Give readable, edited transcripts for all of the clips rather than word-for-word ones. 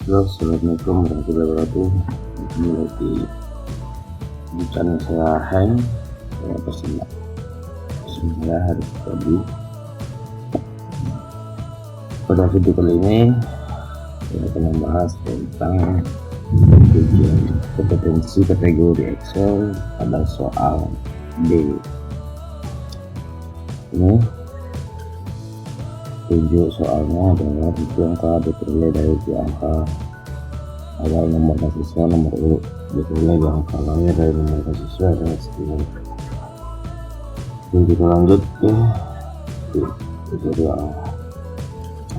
Halo, assalamualaikum warahmatullahi wabarakatuh. Ini lagi di channel saya hang. Saya Bismillah hari tadi. Pada video kali ini saya akan membahas tentang ujian kompetensi kategori Excel pada soal B. Ini tunjuk soalnya adalah angka diperoleh dari angka awal nomor mahasiswa, nomor urut diperoleh dari angka lahir dari nomor mahasiswa dan seterusnya. Kita lanjut ke tutorial.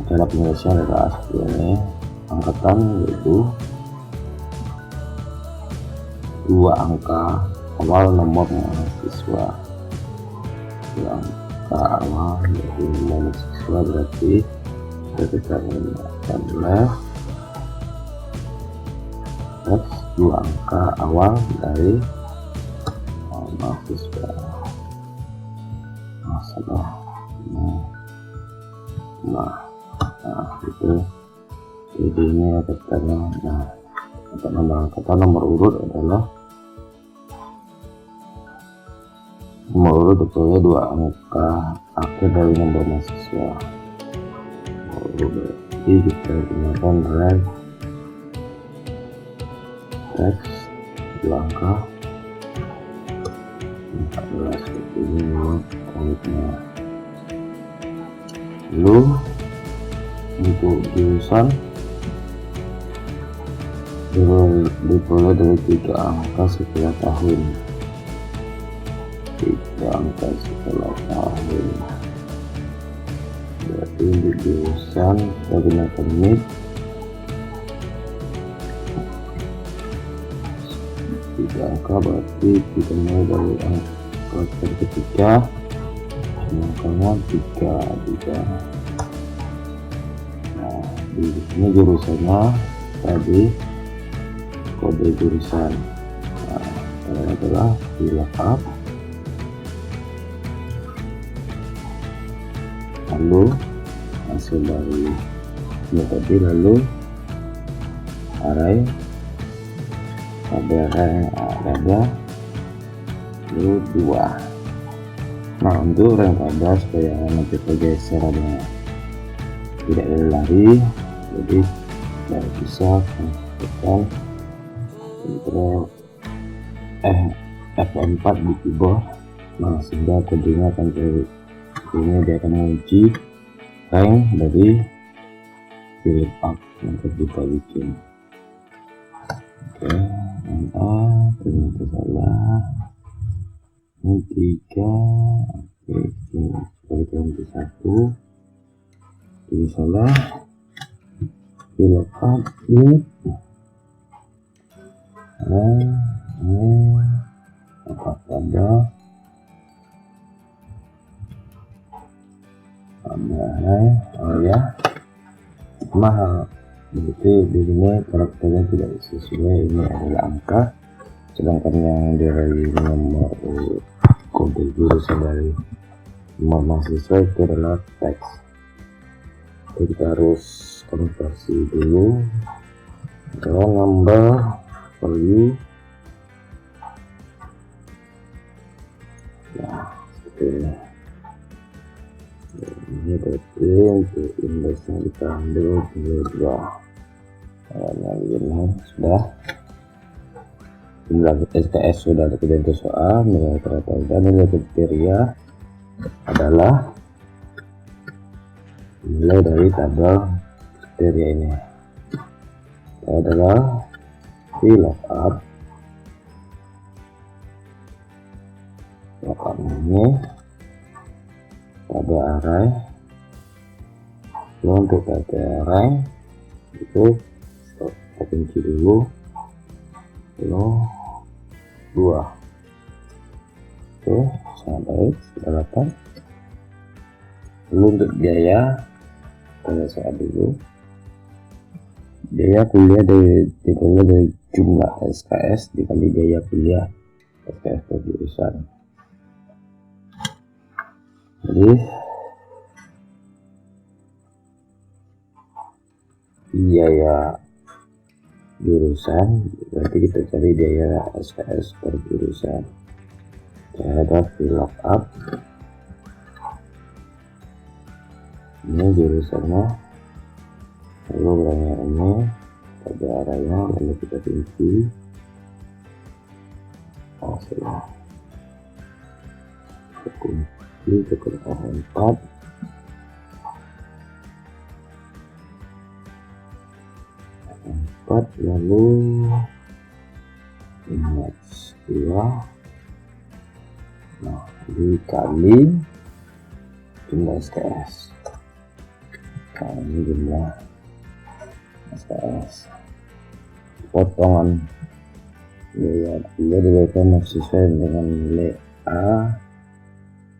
Cara penyelesaian adalah ini angkatan, yaitu dua angka awal nomor mahasiswa. Dua angka awal yaitu nomor mahasiswa berarti kita menggunakan left X, dua angka awal dari mahasiswa. Nah, itu jadi ini katanya. Nah, untuk nomor urut adalah nomor urut diperoleh dua angka akhir dari nomor mahasiswa. Jadi kita gunakan right X, dua angka 14 seperti ini komitnya. Lalu untuk jurusan diperoleh dari 3 angka setelah tahun. 3 angka setelah tahun. Berarti untuk jurusan kita gunakan mid 3 angka, berarti kita mulai dari angka ketiga, angkanya 3. Nah, di sini jurusannya tadi kode jurusan. Nah, ini adalah dilengkap. Lalu hasil dari ini tadi, lalu array ada lalu 2. Nah, untuk rank ada supaya nanti tergeser ada tidak ada lari, jadi tidak bisa tekan Ctrl F4 di keyboard. Nah, sehingga kodenya akan ini dia akan menguji rank dari fill up yang kita bikin. Oke, mantap. Ternyata salah. Ini 3. Oke, ini ganti 1. Ini salah. Fill up ini. Apa pada ya mahal, berarti di sini karakternya tidak sesuai. Ini adalah angka, sedangkan yang dari nomor kode jurusan dari nomor mahasiswa itu adalah teks. Jadi kita harus konversi dulu ke number value. Nah, seperti ini berarti untuk indeksnya kita ambil 2. Nah, ini sudah jumlah SKS sudah ada untuk soal nilai terdapat dan nilai kriteria adalah nilai dari tabel kriteria ini adalah lookup ini pada array. Untuk pada array itu kita kunci dulu 2. Oke, sangat baik, sudah dapat. Lalu untuk biaya kita lihat dulu. Biaya kuliah diperoleh dari jumlah SKS dikali biaya kuliah SKS per jurusan. Jadi biaya jurusan, berarti kita cari biaya SKS per jurusan. Cara VLOOKUP, ini jurusannya, lalu beranya ini pada arahnya, lalu kita kunci hasilnya, kita kunci tekan F4, lalu image 2, nah dikali jumlah SKS. Nah ini jumlah SKS. Potongan biaya kuliah diberikan sesuai dengan nilai A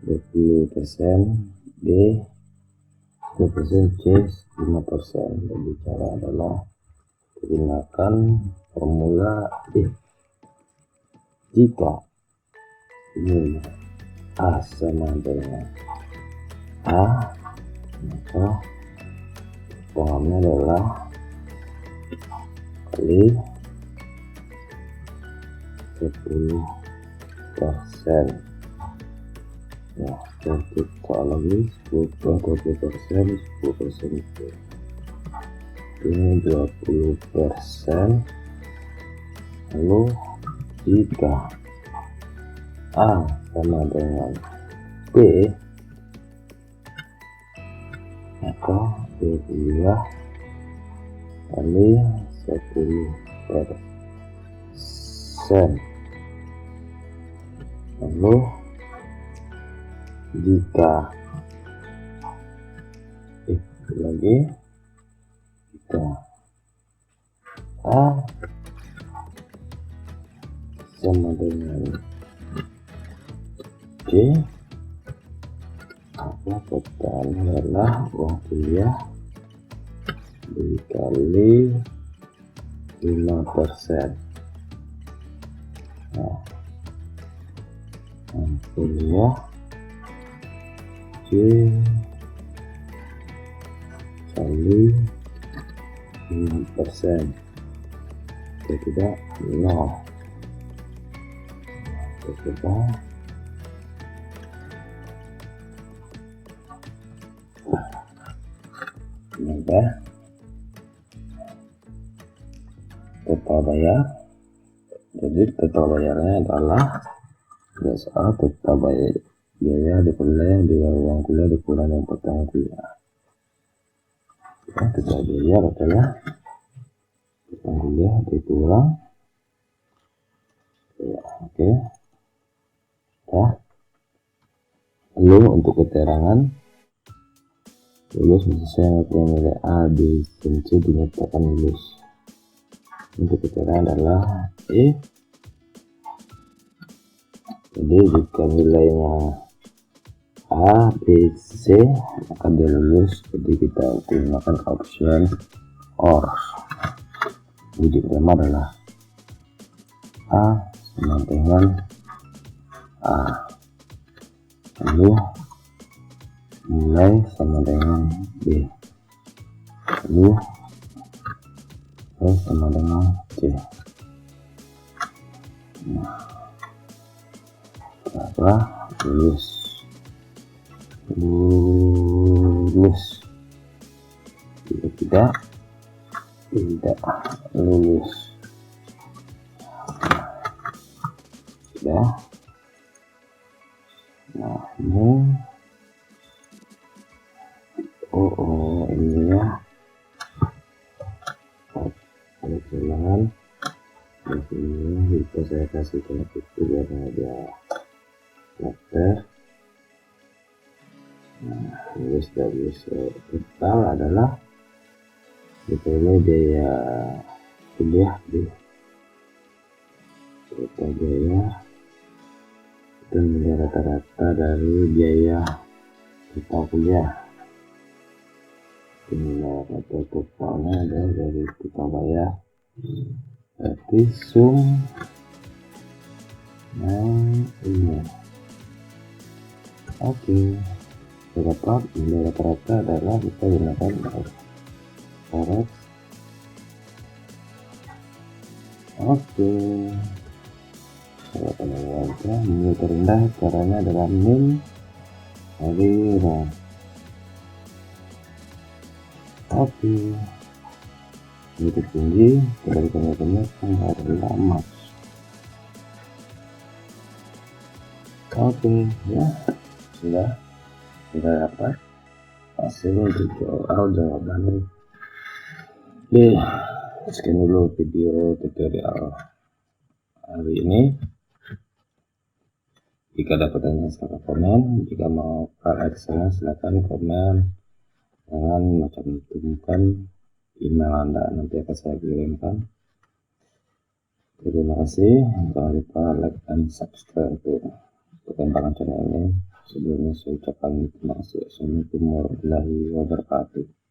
20%, B 10%, C 5%. Jadi cara adalah gunakan formula B. Jika ini A sama dengan A, maka potongannya adalah kali 10%. Ya, kita lagi 20%, 10% itu ini 20%. Lalu jika A sama dengan B, maka B kuliah kali 10%. Lalu jika itu lagi kita A sama dengan C, maka totalnya adalah uang kuliah dikali 5%. Nah, kuliah C kali 5%, tidak 0. Kita menambah total bayar. Jadi total bayarnya adalah biasa total biaya dikurang biaya uang kuliah dikurang yang potong kuliah. Total biaya adalah potong kuliah dikurang ya. Oke. Ya. Lalu untuk keterangan lulus sesuai dengan nilai A, B, dan C dinyatakan lulus. Untuk keterangan adalah E. Jadi jika nilainya A, B, C maka dia lulus. Jadi kita gunakan option OR. Jadi pertama adalah A sama dengan A, lalu nilai sama dengan B, lalu nilai sama dengan C. Nah, berapa lulus jika tidak lulus. Sudah. Nah ini ini ya keterangan di sini bisa saya kasih tanda kutip biar ada daftar. Nah ini sudah bisa. Total adalah diterima biaya kuliah di total biaya dan rata-rata dari biaya total kuliah. Ini atau totalnya adalah dari total bayar, berarti sum ini. Oke, dapat nilai rata-rata adalah kita gunakan forex Oke, nilai terendah caranya adalah min Alira. Oke, nilai tertinggi dari kebanyakan adalah emas. Oke, ya sudah dapat hasil untuk jawaban. Oke, sekian dulu video tutorial hari ini. Jika ada pertanyaan silahkan komen, jika mau Excel silahkan komen, jangan macam temukan email Anda, nanti akan saya kirimkan. Terima kasih, jangan lupa like dan subscribe untuk perkembangan channel ini. Sebelumnya saya ucapkan terima kasih. Assalamualaikum warahmatullahi wabarakatuh.